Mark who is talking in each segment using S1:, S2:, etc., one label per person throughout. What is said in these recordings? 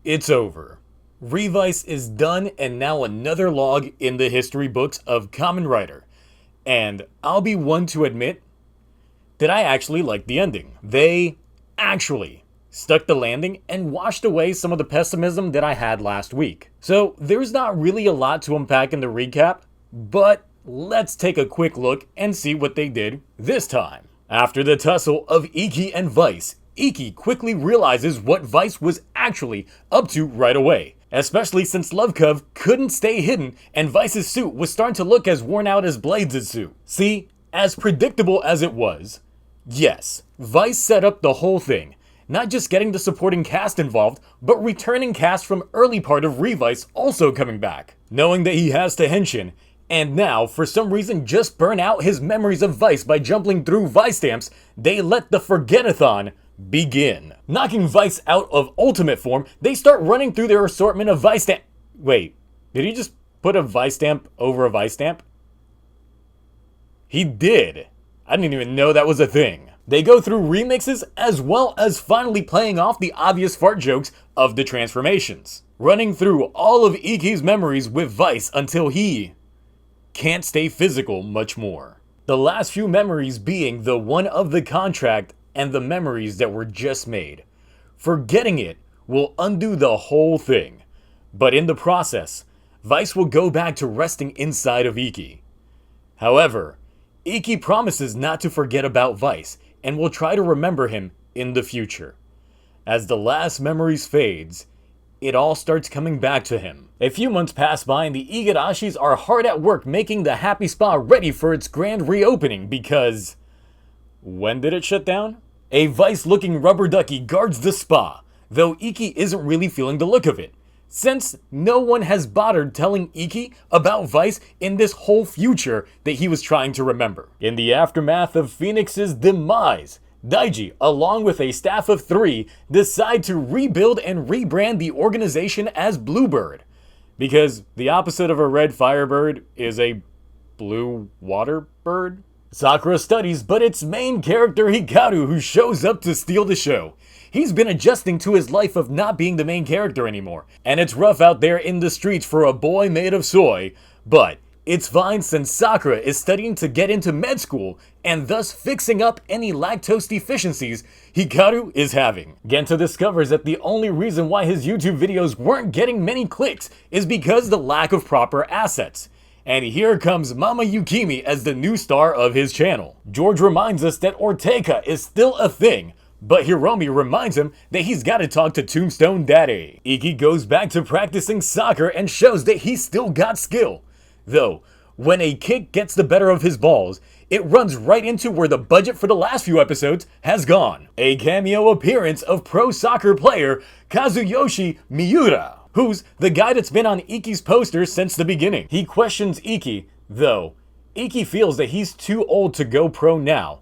S1: It's over. Revice is done and now another log in the history books of Kamen Rider. And I'll be one to admit that I actually liked the ending. They actually stuck the landing and washed away some of the pessimism that I had last week. So there's not really a lot to unpack in the recap, but let's take a quick look and see what they did this time. After the tussle of Iki and Vice, Iki quickly realizes what Vice was actually up to right away, especially since Love Cove couldn't stay hidden and Vice's suit was starting to look as worn out as Blades' suit. See, as predictable as it was, yes, Vice set up the whole thing, not just getting the supporting cast involved, but returning cast from early part of Revice also coming back. Knowing that he has to henshin, and now, for some reason, just burn out his memories of Vice by jumping through Vice stamps, they let the Forget-a-thon begin. Knocking Vice out of ultimate form, they start running through their assortment of Vice stamp. Wait, did he just put a Vice stamp over a Vice stamp? He did. I didn't even know that was a thing. They go through remixes as well as finally playing off the obvious fart jokes of the transformations. Running through all of Iki's memories with Vice until he can't stay physical much more. The last few memories being the one of the contract and the memories that were just made. Forgetting it will undo the whole thing, but in the process, Vice will go back to resting inside of Iki. However, Iki promises not to forget about Vice and will try to remember him in the future. As the last memories fades, it all starts coming back to him. A few months pass by and the Igarashis are hard at work making the Happy Spa ready for its grand reopening because... when did it shut down? A Vice-looking rubber ducky guards the spa, though Iki isn't really feeling the look of it, since no one has bothered telling Iki about Vice in this whole future that he was trying to remember. In the aftermath of Phoenix's demise, Daiji, along with a staff of 3, decide to rebuild and rebrand the organization as Bluebird, because the opposite of a red firebird is a blue water bird. Sakura studies, but it's main character Hikaru who shows up to steal the show. He's been adjusting to his life of not being the main character anymore, and it's rough out there in the streets for a boy made of soy, but it's fine since Sakura is studying to get into med school and thus fixing up any lactose deficiencies Hikaru is having. Gento discovers that the only reason why his YouTube videos weren't getting many clicks is because the lack of proper assets. And here comes Mama Yukimi as the new star of his channel. George reminds us that Ortega is still a thing, but Hiromi reminds him that he's gotta talk to Tombstone Daddy. Iki goes back to practicing soccer and shows that he's still got skill. Though, when a kick gets the better of his balls, it runs right into where the budget for the last few episodes has gone. A cameo appearance of pro soccer player Kazuyoshi Miura, who's the guy that's been on Iki's poster since the beginning. He questions Iki, though Iki feels that he's too old to go pro now.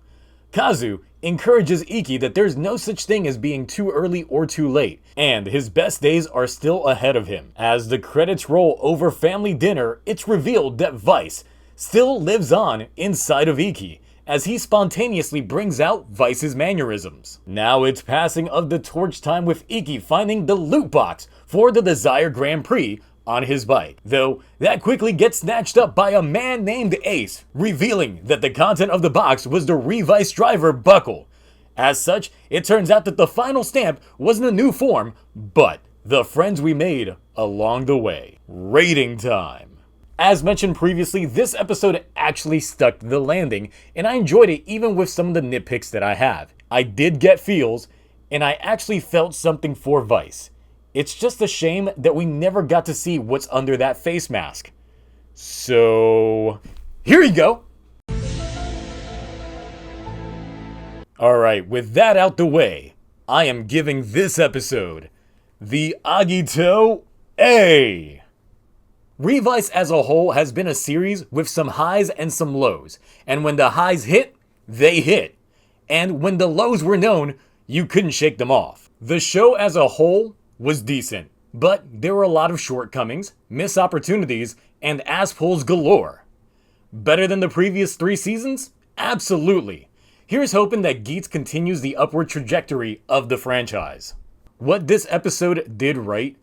S1: Kazu encourages Iki that there's no such thing as being too early or too late, and his best days are still ahead of him. As the credits roll over family dinner, it's revealed that Vice still lives on inside of Iki, as he spontaneously brings out Vice's mannerisms. Now it's passing of the torch time with Iki finding the loot box for the Desire Grand Prix on his bike, though that quickly gets snatched up by a man named Ace, revealing that the content of the box was the Revice driver buckle. As such, it turns out that the final stamp wasn't a new form, but the friends we made along the way. Rating time. As mentioned previously, this episode actually stuck the landing, and I enjoyed it even with some of the nitpicks that I have. I did get feels, and I actually felt something for Vice. It's just a shame that we never got to see what's under that face mask. So, here you go! Alright, with that out the way, I am giving this episode the Agito A! Revice as a whole has been a series with some highs and some lows, and when the highs hit, they hit. And when the lows were known, you couldn't shake them off. The show as a whole was decent, but there were a lot of shortcomings, missed opportunities, and ass-pulls galore. Better than the previous 3 seasons? Absolutely. Here's hoping that Geats continues the upward trajectory of the franchise. What this episode did right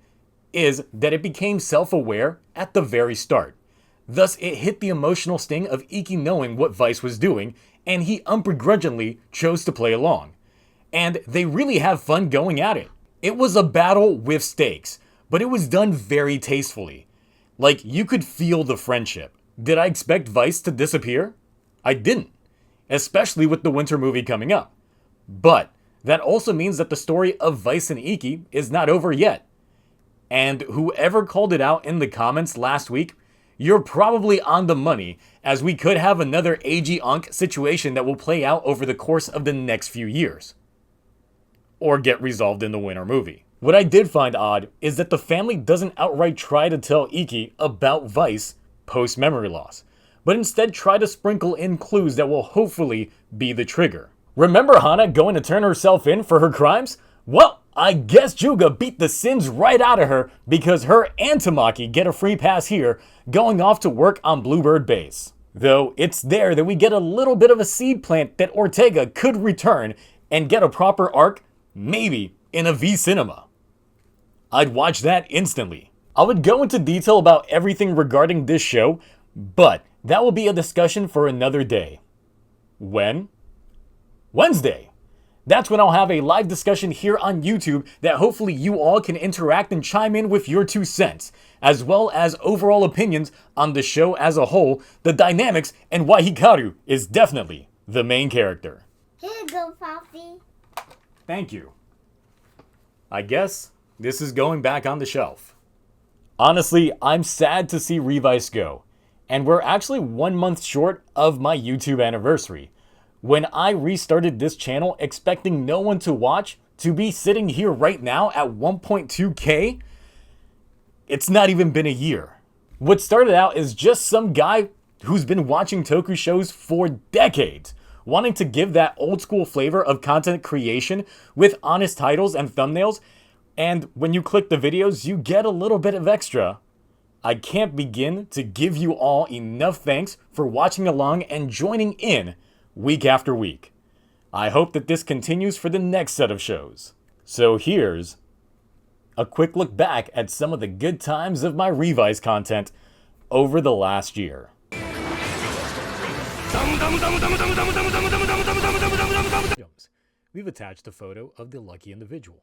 S1: is that it became self-aware at the very start. Thus, it hit the emotional sting of Iki knowing what Vice was doing, and he unbegrudgingly chose to play along. And they really have fun going at it. It was a battle with stakes, but it was done very tastefully. Like, you could feel the friendship. Did I expect Vice to disappear? I didn't, especially with the winter movie coming up. But that also means that the story of Vice and Iki is not over yet. And whoever called it out in the comments last week, you're probably on the money, as we could have another AG Unk situation that will play out over the course of the next few years. Or get resolved in the winter movie. What I did find odd is that the family doesn't outright try to tell Iki about Vice post-memory loss, but instead try to sprinkle in clues that will hopefully be the trigger. Remember Hana going to turn herself in for her crimes? Well, I guess Juga beat the sins right out of her because her and Tamaki get a free pass here, going off to work on Bluebird Base. Though it's there that we get a little bit of a seed plant that Ortega could return and get a proper arc, maybe in a V cinema. I'd watch that instantly. I would go into detail about everything regarding this show, but that will be a discussion for another day. When? Wednesday. That's when I'll have a live discussion here on YouTube that hopefully you all can interact and chime in with your 2 cents, as well as overall opinions on the show as a whole, the dynamics, and why Hikaru is definitely the main character.
S2: Here you go, Poppy.
S1: Thank you. I guess this is going back on the shelf. Honestly, I'm sad to see Revice go, and we're actually 1 month short of my YouTube anniversary. When I restarted this channel expecting no one to watch, to be sitting here right now at 1.2k, it's not even been a year. What started out as just some guy who's been watching Toku shows for decades, wanting to give that old school flavor of content creation with honest titles and thumbnails, and when you click the videos, you get a little bit of extra. I can't begin to give you all enough thanks for watching along and joining in week after week. I hope that this continues for the next set of shows. So here's a quick look back at some of the good times of my Revice content over the last year. We've attached a photo of the lucky individual.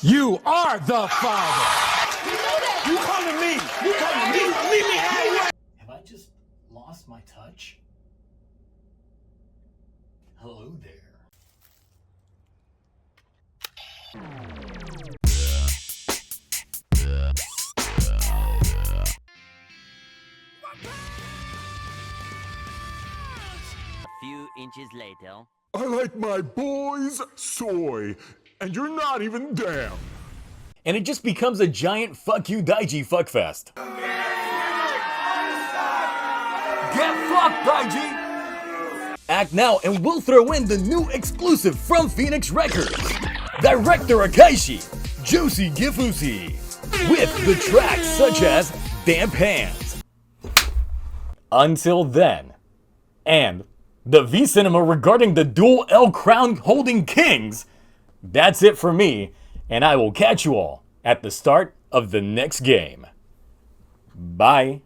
S3: You are the father! You calling me! You calling me! Leave me halfway!
S1: Have I just lost my touch? Hello there.
S4: A few inches later.
S3: I like my boys soy, and you're not even damn.
S1: And it just becomes a giant fuck you Daiji fuckfest. Get fucked, Daiji! Act now and we'll throw in the new exclusive from Phoenix Records. Director Akaishi, Juicy Gifusi, with the tracks such as Damp Hands. Until then, and the V Cinema regarding the dual L crown holding kings, that's it for me, and I will catch you all at the start of the next game. Bye.